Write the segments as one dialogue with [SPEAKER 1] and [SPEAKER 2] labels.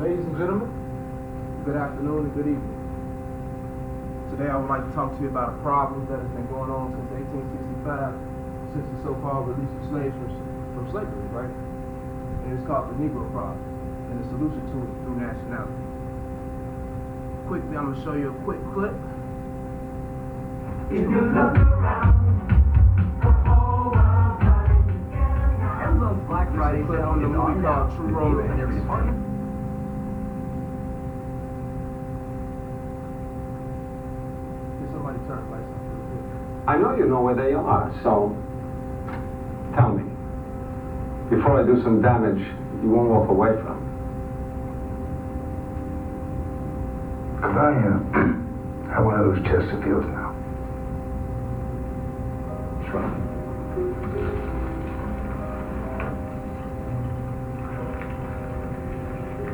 [SPEAKER 1] Ladies and gentlemen, good afternoon and good evening. Today I would like to talk to you about a problem that has been going on since 1865, since the so-called release of slaves from slavery, right? And it's called the Negro problem, and the solution to it through nationality. Quickly, I'm going to show you a quick clip.
[SPEAKER 2] If you look around, the whole world's running.
[SPEAKER 3] Amazon's Black Friday
[SPEAKER 1] Clip
[SPEAKER 3] sale
[SPEAKER 1] on the
[SPEAKER 3] is
[SPEAKER 1] movie
[SPEAKER 3] on now.
[SPEAKER 1] called True
[SPEAKER 3] With you in
[SPEAKER 1] Romance.
[SPEAKER 3] every department.
[SPEAKER 1] Can somebody turn the lights on real quick?
[SPEAKER 4] I know you know where they are, so tell me. Before I do some damage, you won't walk away from.
[SPEAKER 5] Could I have one of those Chesterfields now?
[SPEAKER 4] Sure.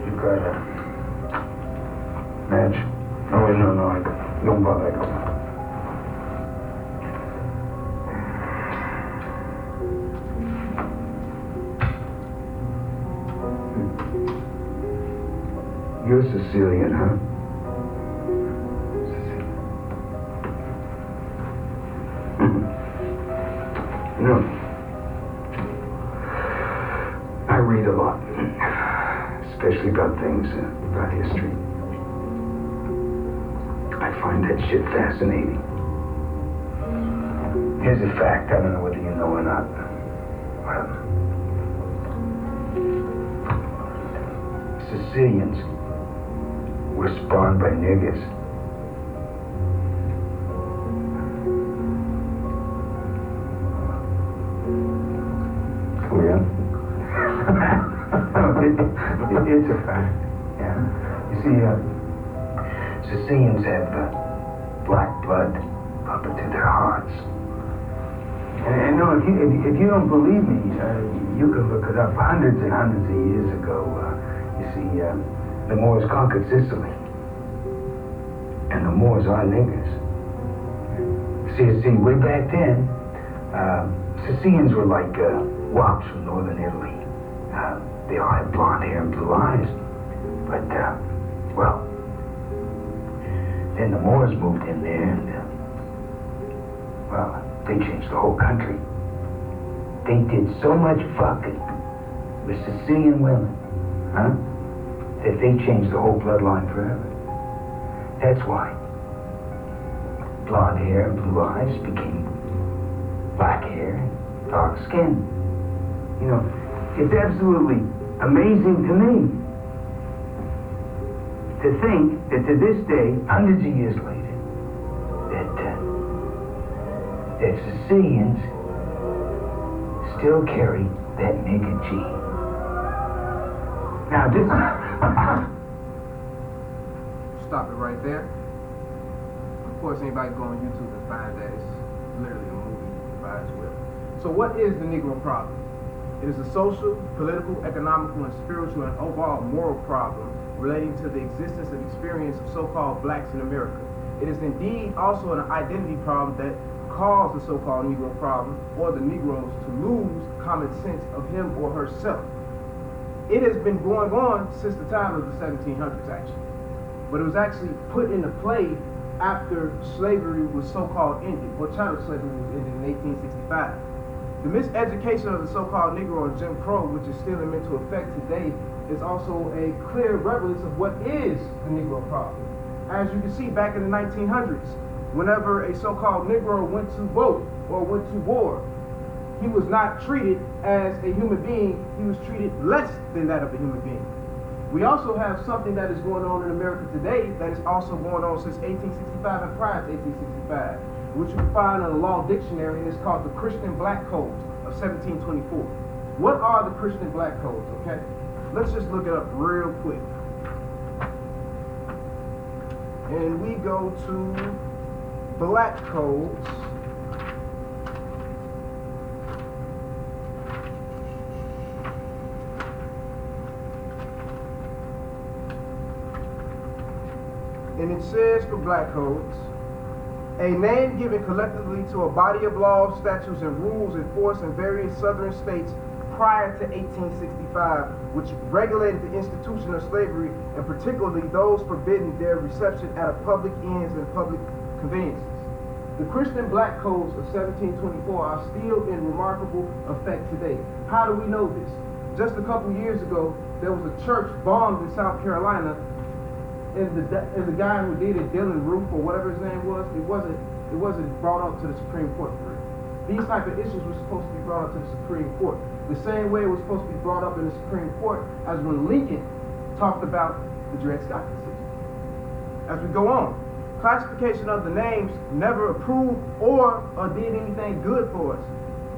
[SPEAKER 5] You got a match? Oh, wait, no, don't bother. You're Sicilian, huh? No. I read a lot, especially about things, about history. I find that shit fascinating. Here's a fact, I don't know whether you know or not. Sicilians were spawned by niggers.
[SPEAKER 4] Come again?
[SPEAKER 5] It's a fact. Yeah. You see, Sicilians have black blood pumping through their hearts. And no, if you don't believe me, you can look it up. Hundreds and hundreds of years ago, you see, the Moors conquered Sicily, and the Moors are niggers. See, way back then, Sicilians were like wops from northern Italy. They all had blonde hair and blue eyes. But, well, then the Moors moved in there and, well, they changed the whole country. They did so much fucking with Sicilian women, huh? That they changed the whole bloodline forever. That's why blonde hair and blue eyes became black hair and dark skin. You know, it's absolutely amazing to me to think that to this day, hundreds of years later, that Sicilians still carry that nigger gene. Now this
[SPEAKER 1] Stop it right there. Of course, anybody can go on YouTube and find that. It's literally a movie by its will. So what is the Negro problem? It is a social, political, economical, and spiritual and overall moral problem relating to the existence and experience of so-called blacks in America. It is indeed also an identity problem that caused the so-called Negro problem, or the Negroes to lose common sense of him or herself. It has been going on since the time of the 1700s, actually. But it was actually put into play after slavery was so-called ended, or chattel slavery was ended in 1865. The miseducation of the so-called Negro and Jim Crow, which is still into effect today, is also a clear relevance of what is the Negro problem. As you can see, back in the 1900s, whenever a so-called Negro went to vote or went to war, he was not treated as a human being, he was treated less than that of a human being. We also have something that is going on in America today that is also going on since 1865 and prior to 1865, which you can find in the law dictionary, and it's called the Christian Black Codes of 1724. What are the Christian Black Codes, okay? Let's just look it up real quick. And we go to Black Codes. And it says for Black Codes, a name given collectively to a body of laws, statutes, and rules enforced in various southern states prior to 1865, which regulated the institution of slavery, and particularly those forbidding their reception at a public inns and public conveniences. The Christian black codes of 1724 are still in remarkable effect today. How do we know this? Just a couple years ago, there was a church bombed in South Carolina, and the guy who did it, Dylan Roof or whatever his name was, it wasn't brought up to the Supreme Court for it. These type of issues were supposed to be brought up to the Supreme Court. The same way it was supposed to be brought up in the Supreme Court as when Lincoln talked about the Dred Scott decision. As we go on, classification of the names never approved or did anything good for us.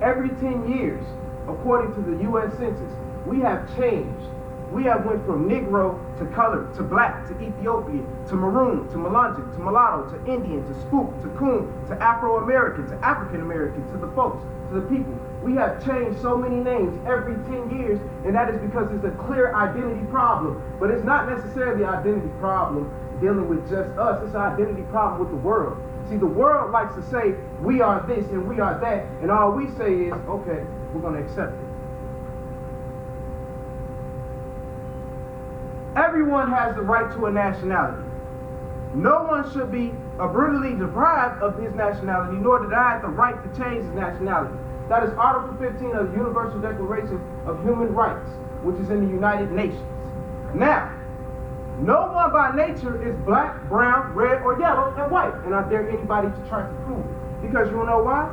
[SPEAKER 1] Every 10 years, according to the U.S. Census, we have changed. We have went from Negro to colored, to black, to Ethiopian, to maroon, to Melungeon, to mulatto, to Indian, to spook, to coon, to Afro-American, to African-American, to the folks, to the people. We have changed so many names every 10 years, and that is because it's a clear identity problem. But it's not necessarily an identity problem dealing with just us. It's an identity problem with the world. See, the world likes to say, we are this and we are that, and all we say is, okay, we're going to accept it. Everyone has the right to a nationality. No one should be brutally deprived of his nationality, nor denied the right to change his nationality. That is Article 15 of the Universal Declaration of Human Rights, which is in the United Nations. Now, no one by nature is black, brown, red, or yellow, and white. And I dare anybody to try to prove it. Because you know why?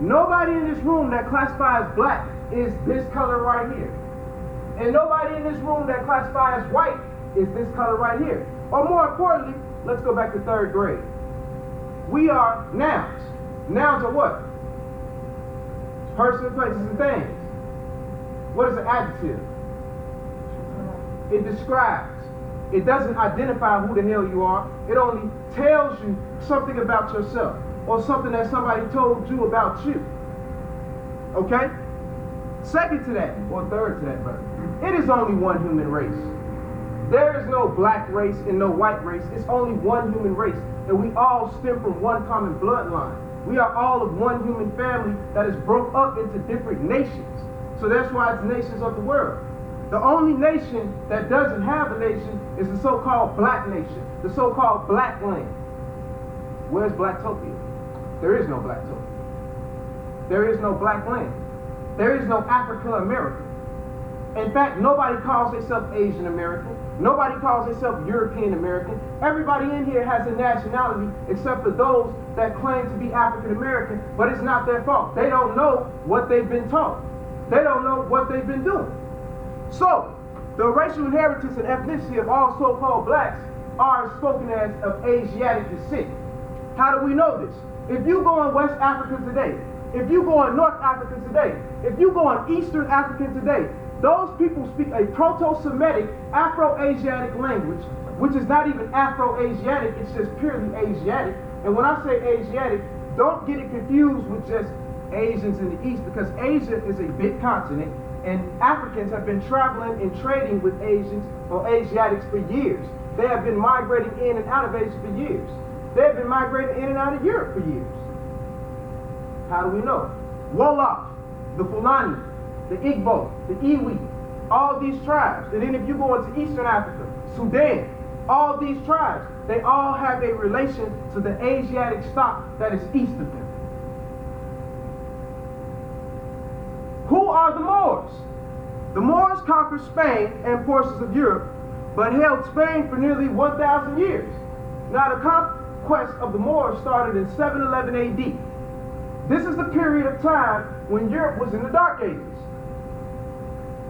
[SPEAKER 1] Nobody in this room that classifies black is this color right here. And nobody in this room that classifies white is this color right here. Or more importantly, let's go back to 3rd grade. We are nouns. Nouns are what? Person, places, and things. What is an adjective? It describes. It doesn't identify who the hell you are. It only tells you something about yourself or something that somebody told you about you. Okay? Second to that, or third to that, brother, it is only one human race. There is no black race and no white race. It's only one human race. And we all stem from one common bloodline. We are all of one human family that is broke up into different nations. So that's why it's nations of the world. The only nation that doesn't have a nation is the so-called black nation, the so-called black land. Where's Blacktopia? There is no Blacktopia. There is no black land. There is no Africa America. In fact, nobody calls themselves Asian American. Nobody calls themselves European American. Everybody in here has a nationality except for those that claim to be African American, but it's not their fault. They don't know what they've been taught. They don't know what they've been doing. So, the racial inheritance and ethnicity of all so-called blacks are spoken as of Asiatic descent. How do we know this? If you go in West Africa today, if you go in North Africa today, if you go in Eastern Africa today, those people speak a Proto-Semitic Afro-Asiatic language, which is not even Afro-Asiatic, it's just purely Asiatic. And when I say Asiatic, don't get it confused with just Asians in the East, because Asia is a big continent, and Africans have been traveling and trading with Asians or Asiatics for years. They have been migrating in and out of Asia for years. They have been migrating in and out of Europe for years. How do we know? Wolof, the Fulani, the Igbo, the Iwi, all these tribes. And then if you go into Eastern Africa, Sudan, all these tribes, they all have a relation to the Asiatic stock that is east of them. Who are the Moors? The Moors conquered Spain and portions of Europe, but held Spain for nearly 1,000 years. Now the conquest of the Moors started in 711 AD. This is the period of time when Europe was in the Dark Ages.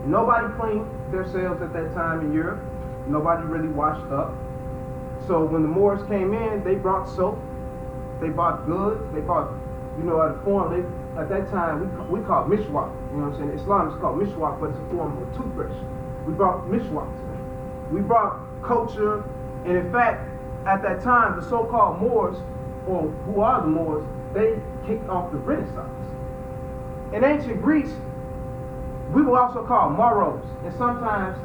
[SPEAKER 1] Nobody cleaned themselves at that time in Europe. Nobody really washed up. So when the Moors came in, they brought soap, they bought goods, they bought, at a form, at that time, we call it mishwak. You know what I'm saying? Islam is called mishwak, but it's a form of a toothbrush. We brought mishwak to them. We brought culture, and in fact, at that time, the so-called Moors, or who are the Moors, they kicked off the Renaissance. In ancient Greece, we will also call Moros, and sometimes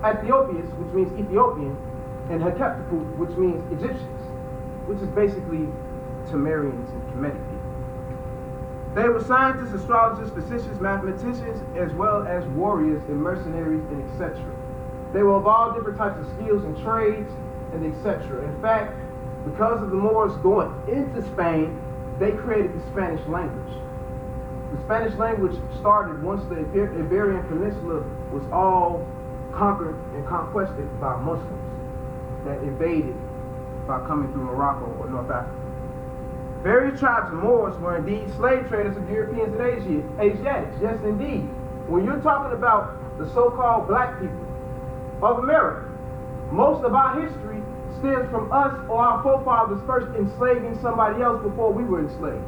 [SPEAKER 1] Ethiopians, which means Ethiopian, and Hekeptipu, which means Egyptians, which is basically Temerians and Kemetic people. They were scientists, astrologers, physicians, mathematicians, as well as warriors and mercenaries, and etc. They were of all different types of skills and trades, and etc. In fact, because of the Moors going into Spain, they created the Spanish language. The Spanish language started once the Iberian Peninsula was all conquered and conquested by Muslims that invaded by coming through Morocco or North Africa. Various tribes of Moors were indeed slave traders of Europeans and Asiatics. Yes, indeed. When you're talking about the so-called black people of America, most of our history stems from us or our forefathers first enslaving somebody else before we were enslaved.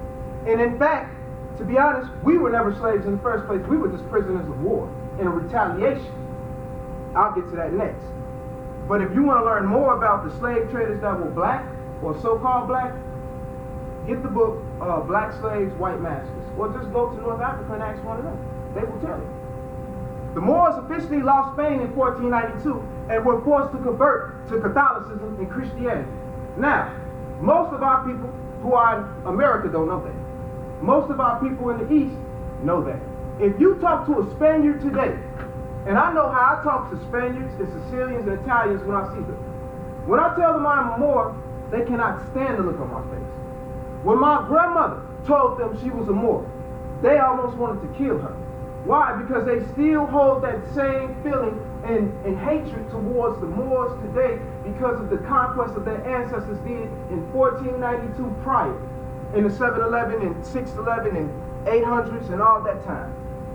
[SPEAKER 1] And in fact, to be honest, we were never slaves in the first place. We were just prisoners of war in a retaliation. I'll get to that next. But if you want to learn more about the slave traders that were black or so-called black, get the book Black Slaves, White Masters, or just go to North Africa and ask one of them. They will tell you. The Moors officially lost Spain in 1492 and were forced to convert to Catholicism and Christianity. Now, most of our people who are in America don't know that. Most of our people in the East know that. If you talk to a Spaniard today, and I know how I talk to Spaniards and Sicilians and Italians when I see them. When I tell them I'm a Moor, they cannot stand the look on my face. When my grandmother told them she was a Moor, they almost wanted to kill her. Why? Because they still hold that same feeling and hatred towards the Moors today because of the conquest that their ancestors did in 1492 prior, in the 711 and 611 and 800s and all that time.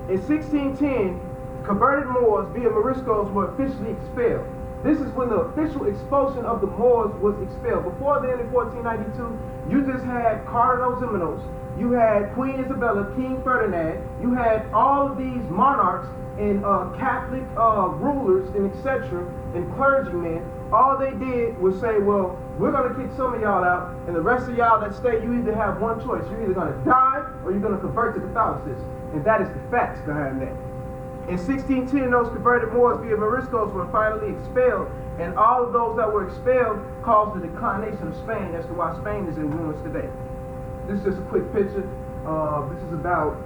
[SPEAKER 1] In 1610, converted Moors via Moriscos were officially expelled. This is when the official expulsion of the Moors was expelled. Before then, in 1492, you just had Cardinal Ximenes, you had Queen Isabella, King Ferdinand, you had all of these monarchs and Catholic rulers and etc. and clergymen. All they did was say, well, we're going to kick some of y'all out, and the rest of y'all that stay, you either have one choice. You're either going to die or you're going to convert to Catholicism. And that is the facts behind that. In 1610, those converted Moors via Moriscos were finally expelled, and all of those that were expelled caused the declination of Spain as to why Spain is in ruins today. This is just a quick picture. This is about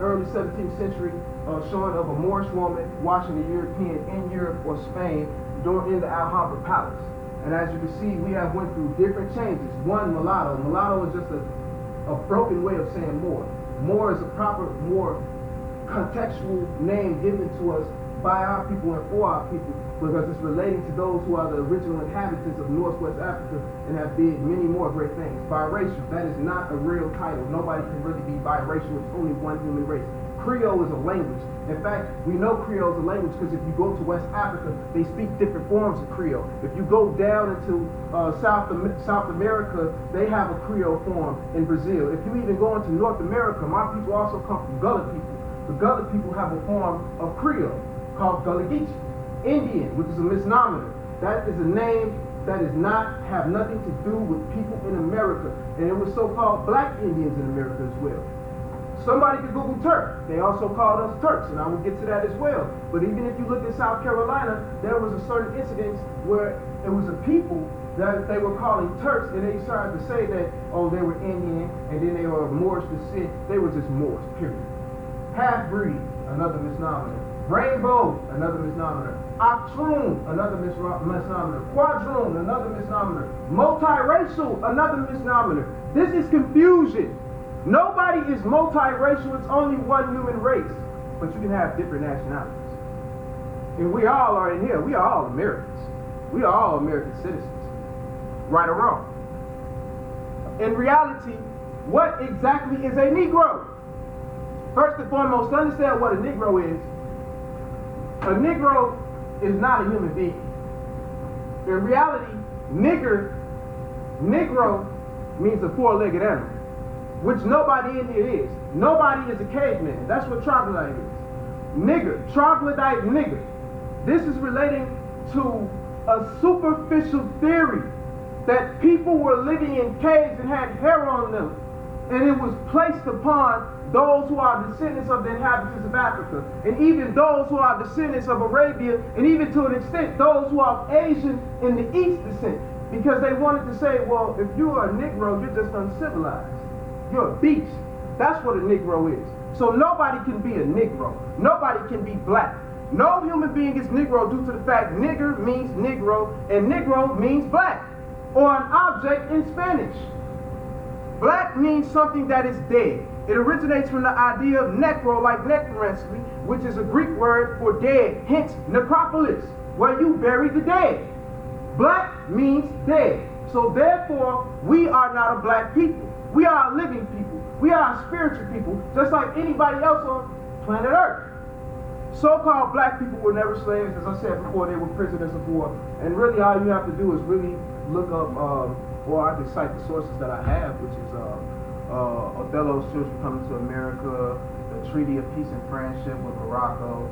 [SPEAKER 1] early 17th century showing of a Moorish woman watching a European in Europe or Spain in the Alhambra Palace. And as you can see, we have went through different changes. One, mulatto. Mulatto is just a broken way of saying Moor. Moor is a proper, more contextual name given to us by our people and for our people because it's relating to those who are the original inhabitants of Northwest Africa and have did many more great things. Biracial, that is not a real title. Nobody can really be biracial. It's only one human race. Creole is a language. In fact, we know Creole is a language because if you go to West Africa, they speak different forms of Creole. If you go down into South America, they have a Creole form in Brazil. If you even go into North America, my people also come from Gullah people. The Gullah people have a form of Creole called Gullah Geechee. Indian, which is a misnomer. That is a name that does not have nothing to do with people in America. And it was so-called black Indians in America as well. Somebody could Google Turk. They also called us Turks, and I will get to that as well. But even if you look at South Carolina, there was a certain incident where it was a people that they were calling Turks, and they started to say that, oh, they were Indian, and then they were Moorish descent. They were just Moors, period. Half-breed, another misnomer. Rainbow, another misnomer. Octroon, another misnomer. Quadroon, another misnomer. Multiracial, another misnomer. This is confusion. Nobody is multiracial. It's only one human race. But you can have different nationalities. And we all are in here. We are all Americans. We are all American citizens. Right or wrong. In reality, what exactly is a Negro? First and foremost, to understand what a Negro is not a human being. In reality, Negro means a four-legged animal, which nobody in here is. Nobody is a caveman. That's what troglodyte is. Nigger, troglodyte nigger. This is relating to a superficial theory that people were living in caves and had hair on them, and it was placed upon those who are descendants of the inhabitants of Africa, and even those who are descendants of Arabia, and even to an extent those who are Asian in the East descent, because they wanted to say, well, if you are a Negro, you're just uncivilized. You're a beast. That's what a Negro is. So nobody can be a Negro. Nobody can be black. No human being is Negro due to the fact nigger means Negro and Negro means black, or an object in Spanish. Black means something that is dead. It originates from the idea of necro, like necromancy, which is a Greek word for dead, hence necropolis, where you bury the dead. Black means dead. So therefore, we are not a black people. We are a living people. We are a spiritual people, just like anybody else on planet Earth. So-called black people were never slaves. As I said before, they were prisoners of war. And really all you have to do is really look up, or I can cite the sources that I have, which is Othello's Children Coming to America, the Treaty of Peace and Friendship with Morocco,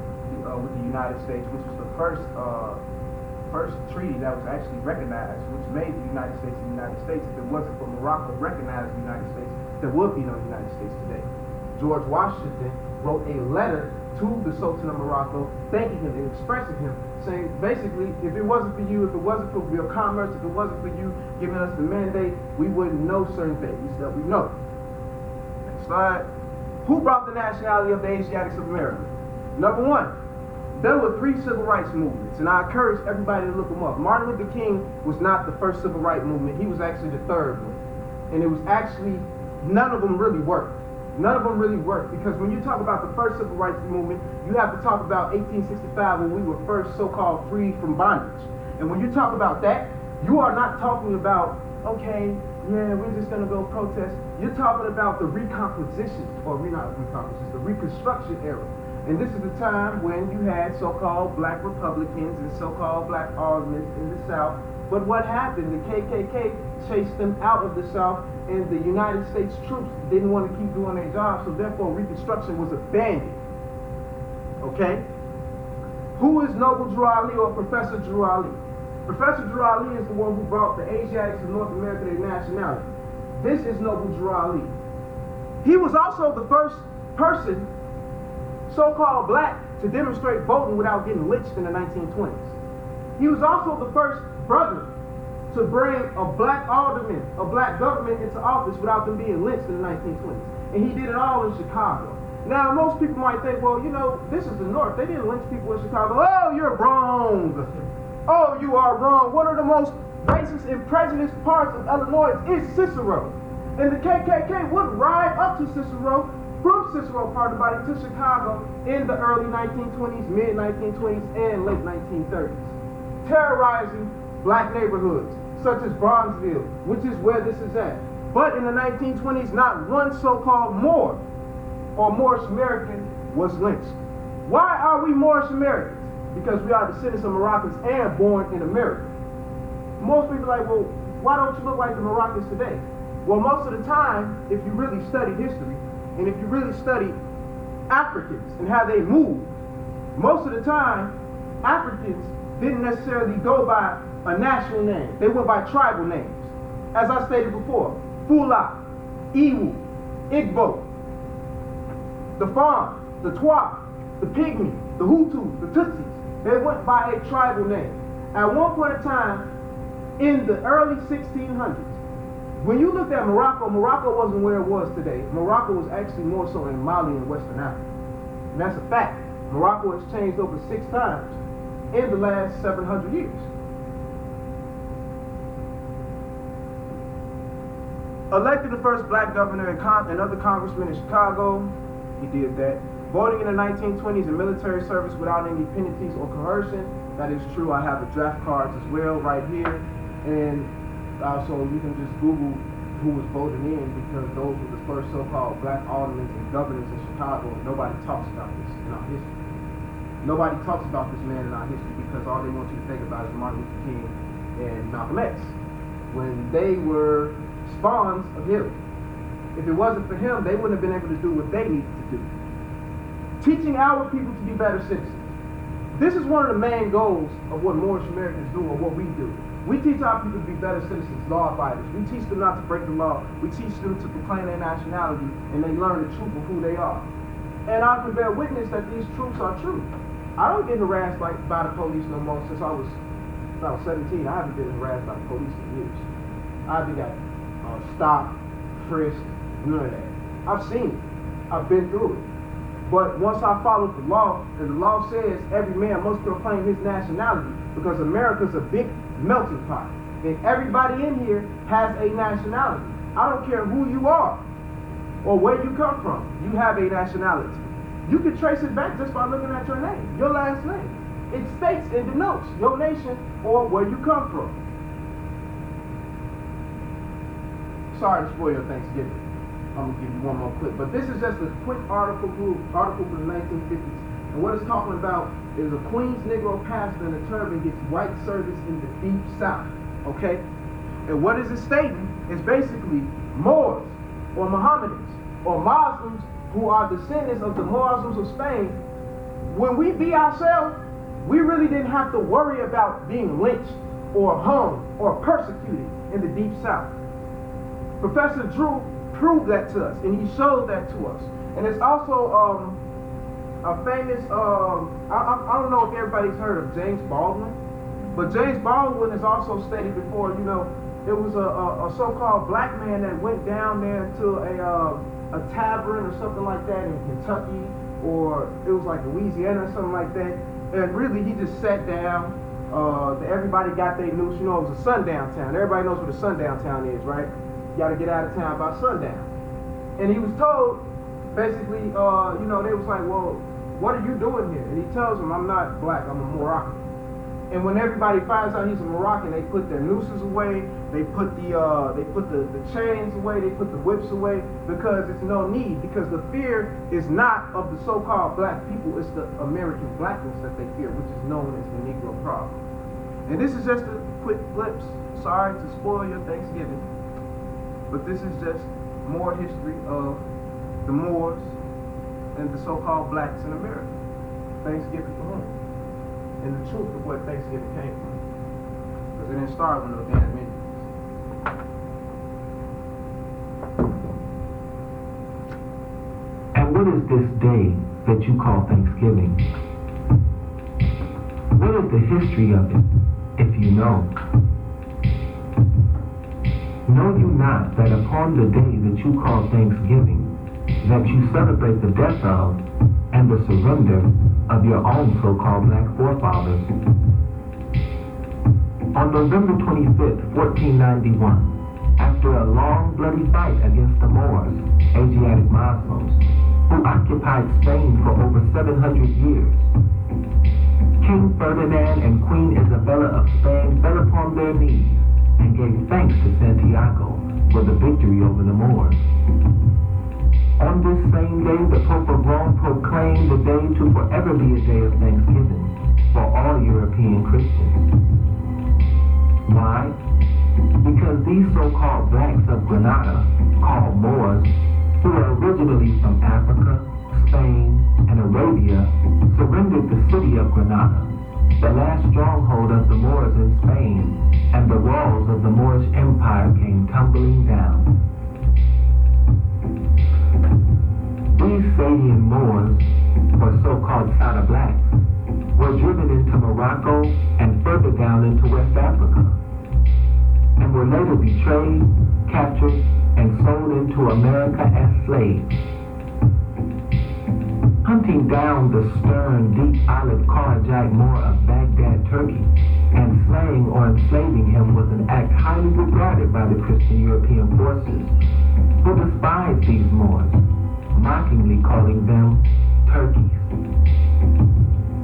[SPEAKER 1] with the United States, which was the first treaty that was actually recognized, which made the United States the United States. If it wasn't for Morocco recognizing the United States, there would be no United States today. George Washington wrote a letter to the Sultan of Morocco, thanking him and expressing him, saying basically, if it wasn't for you, if it wasn't for your commerce, if it wasn't for you giving us the mandate, we wouldn't know certain things that we know. Next slide. Who brought the nationality of the Asiatics of America? Number one, there were 3 civil rights movements, and I encourage everybody to look them up. Martin Luther King was not the first civil rights movement, he was actually the third one. And it was actually, none of them really worked. None of them really worked, because when you talk about the first civil rights movement, you have to talk about 1865 when we were first so-called freed from bondage. And when you talk about that, you are not talking about, okay, yeah, we're just gonna go protest. You're talking about the recomposition, or not recomposition, the Reconstruction era. And this is the time when you had so-called black Republicans and so-called black aldermen in the South. But what happened? The KKK chased them out of the South, and the United States troops didn't want to keep doing their job, so therefore Reconstruction was abandoned. Okay? Who is Noble Drew Ali, or Professor Drew Ali? Professor Drew Ali is the one who brought the Asiatics of North America their nationality. This is Noble Drew Ali. He was also the first person, so-called black, to demonstrate voting without getting lynched in the 1920s. He was also the first brother to bring a black alderman, a black government into office without them being lynched in the 1920s. And he did it all in Chicago. Now, most people might think, well, you know, this is the North. They didn't lynch people in Chicago. Oh, you're wrong. Oh, you are wrong. One of the most racist and prejudiced parts of Illinois is Cicero. And the KKK would ride up to Cicero, from Cicero, pardon body, to Chicago in the early 1920s, mid-1920s, and late 1930s, terrorizing black neighborhoods, such as Bronzeville, which is where this is at. But in the 1920s, not one so-called Moor or Moorish American was lynched. Why are we Moorish Americans? Because we are descendants of Moroccans and born in America. Most people are like, well, why don't you look like the Moroccans today? Well, most of the time, if you really study history, and if you really study Africans and how they moved, most of the time, Africans didn't necessarily go by a national name. They went by tribal names. As I stated before, Fula, Iwu, Igbo, the Fon, the Twa, the Pygmy, the Hutus, the Tutsis. They went by a tribal name. At one point in time, in the early 1600s, when you looked at Morocco, Morocco wasn't where it was today. Morocco was actually more so in Mali and Western Africa. And that's a fact. Morocco has changed over 6 times in the last 700 years. Elected the first black governor and other congressmen in Chicago, he did that. Voting in the 1920s in military service without any penalties or coercion, that is true. I have the draft cards as well right here. And also you can just Google who was voted in, because those were the first so-called black aldermen and governors in Chicago. And nobody talks about this in our history. Nobody talks about this man in our history, because all they want you to think about is Martin Luther King and Malcolm X, when they were spawns of him. If it wasn't for him, they wouldn't have been able to do what they needed to do. Teaching our people to be better citizens. This is one of the main goals of what Moorish Americans do, or what we do. We teach our people to be better citizens, law abiders. We teach them not to break the law. We teach them to proclaim their nationality, and they learn the truth of who they are. And I can bear witness that these truths are true. I don't get harassed by the police no more. Since I was about 17, I haven't been harassed by the police in years. I haven't got stopped, frisked, none of that. I've seen it. I've been through it. But once I followed the law, and the law says every man must proclaim his nationality, because America's a big melting pot. And everybody in here has a nationality. I don't care who you are or where you come from. You have a nationality. You can trace it back just by looking at your name, your last name. It states and denotes your nation or where you come from. Sorry to spoil your Thanksgiving. I'm gonna give you one more clip, but this is just a quick article from the 1950s, and what it's talking about is a Queens Negro pastor in a turban gets white service in the deep South, okay? And what is it stating is basically Moors or Mohammedans or Muslims who are descendants of the Muslims of Spain. When we be ourselves, we really didn't have to worry about being lynched or hung or persecuted in the deep South. Professor Drew proved that to us, and he showed that to us. And it's also a famous, I don't know if everybody's heard of James Baldwin, but James Baldwin has also stated before, you know, it was a so-called black man that went down there to a tavern or something like that in Kentucky, or it was like Louisiana or something like that, and really he just sat down, everybody got their noose, you know, it was a sundown town. Everybody knows what a sundown town is, right? You gotta get out of town by sundown. And he was told, basically, you know, they was like, well, what are you doing here? And he tells them, I'm not black, I'm a Moroccan. And when everybody finds out he's a Moroccan, they put their nooses away, they put the chains away, they put the whips away, because it's no need, because the fear is not of the so-called black people, it's the American blackness that they fear, which is known as the Negro problem. And this is just a quick glimpse, sorry to spoil your Thanksgiving, but this is just more history of the Moors and the so-called blacks in America. Thanksgiving for whom? And the truth of where Thanksgiving came from. Because it didn't start with no damn Indians.
[SPEAKER 6] And what is this day that you call Thanksgiving? What is the history of it, if you know? Know you not that upon the day that you call Thanksgiving, that you celebrate the death of and the surrender of your own so-called black forefathers? On November 25th, 1491, after a long bloody fight against the Moors, Asiatic Muslims, who occupied Spain for over 700 years, King Ferdinand and Queen Isabella of Spain fell upon their knees and gave thanks to Santiago for the victory over the Moors. On this same day, the Pope of Rome proclaimed the day to forever be a day of thanksgiving for all European Christians. Why? Because these so-called blacks of Granada, called Moors, who are originally from Africa, Spain, and Arabia, surrendered the city of Granada, the last stronghold of the Moors in Spain, and the walls of the Moorish Empire came tumbling down. These Sadian Moors, or so-called Sada blacks, were driven into Morocco and further down into West Africa, and were later betrayed, captured, and sold into America as slaves. Hunting down the stern, deep olive Kharajite Moor of Baghdad, Turkey, and slaying or enslaving him was an act highly regarded by the Christian European forces, who despised these Moors, mockingly calling them turkeys.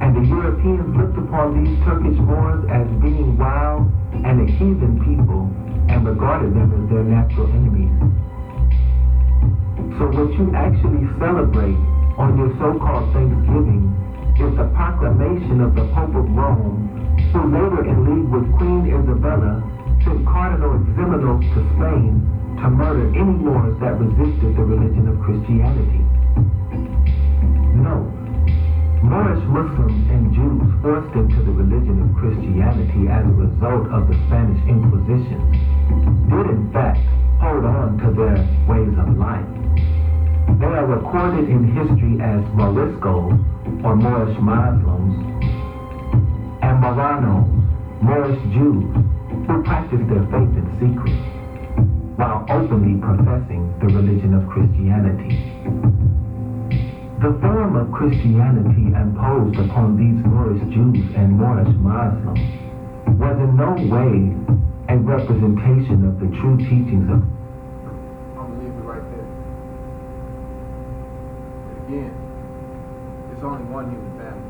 [SPEAKER 6] And the Europeans looked upon these Turkish Moors as being wild and a heathen people and regarded them as their natural enemies. So what you actually celebrate on your so-called Thanksgiving is the proclamation of the Pope of Rome, who later in league with Queen Isabella sent Cardinal Ximenes to Spain to murder any Moors that resisted the religion of Christianity. No, Moorish Muslims and Jews forced into the religion of Christianity as a result of the Spanish Inquisition did in fact hold on to their ways of life. They are recorded in history as Moriscos, or Moorish Muslims, and Marranos, Moorish Jews, who practice their faith in secret. while openly professing the religion of Christianity. The form of Christianity imposed upon these Moorish Jews and Moorish Muslims was in no way a representation of the true teachings of.
[SPEAKER 1] I'm gonna leave it right there. And again, it's only one human family.